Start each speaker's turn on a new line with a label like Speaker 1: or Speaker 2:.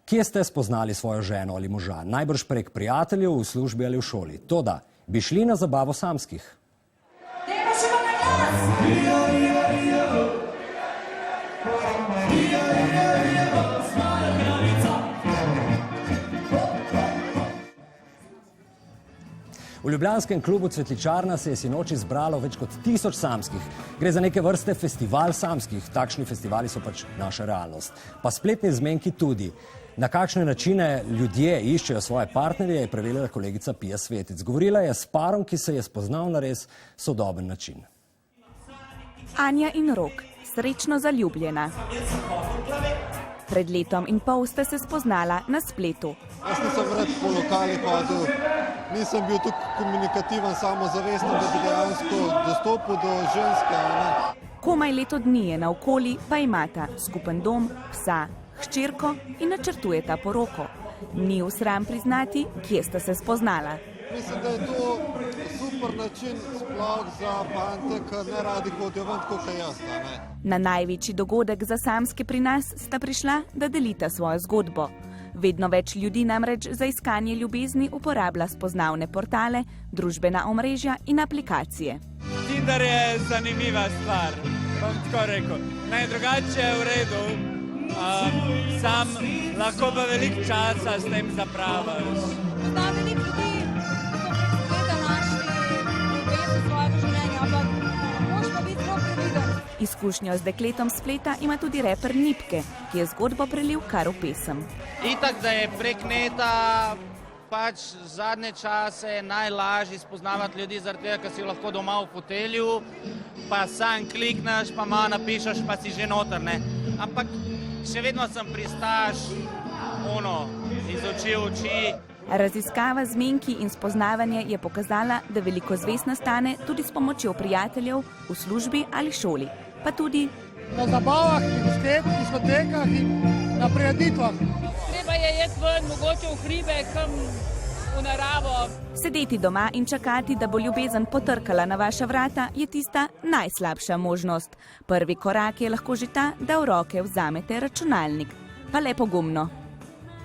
Speaker 1: Kje ste spoznali svojo ženo ali moža? Najbrž prek prijateljev, v službi ali v šoli. Toda, bi šli na zabavo samskih? V ljubljanskem klubu Cvetličarna se je sinoči zbralo več kot 1000 samskih. Gre za neke vrste festival samskih. Takšni festivali so pač naša realnost. Pa spletni zmenki tudi. Na kakšne načine ljudje iščejo svoje partnerje, je preverila kolegica Pija Svetic. Govorila je s parom, ki se je spoznal na res sodoben način.
Speaker 2: Anja in Rok, srečno zaljubljena. Pred letom in pol sta se spoznala na spletu.
Speaker 3: Jaz nisem rad po lokalih hodil, nisem bil tukaj komunikativen, samozavesten, da bi dejansko dostopil do ženske.
Speaker 2: Komaj leto dni je naokoli, pa imata skupen dom, psa, hčerko in načrtujeta poroko. Ni v sram priznati, kje sta se spoznala.
Speaker 3: Mislim, da je to super način sploh za fante, ki ne radi hodijo ven, tako kot jaz.
Speaker 2: Na največji dogodek za samske pri nas sta prišla, da delita svojo zgodbo. Vedno več ljudi namreč za iskanje ljubezni uporablja spoznavne portale, družbena omrežja in aplikacije.
Speaker 4: Tinder je zanimiva stvar, bom tako rekel. Drugače je v redu, sam lahko pa veliko časa s tem zapravaš.
Speaker 5: Poznam veliko ljudi, ki so našli ljubezen svojega življenja, ampak moraš pa biti zelo previden.
Speaker 2: Izkušnjo z dekletom spleta ima tudi reper Nipke, ki je zgodbo prelil kar v pesem.
Speaker 6: Itak, da je prek neta pač zadnje čase najlažje spoznavati ljudi, zaradi tega, ker si lahko doma v fotelju, pa sam klikneš, pa malo napišeš, pa si že noter, ne. Ampak še vedno sem pristaš, iz oči v oči.
Speaker 2: Raziskava zmenki in spoznavanje je pokazala, da veliko zvez nastane tudi s pomočjo prijateljev v službi ali šoli, pa tudi
Speaker 7: na zabavah, diskotekah in na prireditvah.
Speaker 5: Treba je jeti ven, mogoče v hribe, kam v naravo.
Speaker 2: Sedeti doma in čakati, da bo ljubezen potrkala na vaša vrata, je tista najslabša možnost. Prvi korak je lahko že ta, da v roke vzamete računalnik. Pa le pogumno.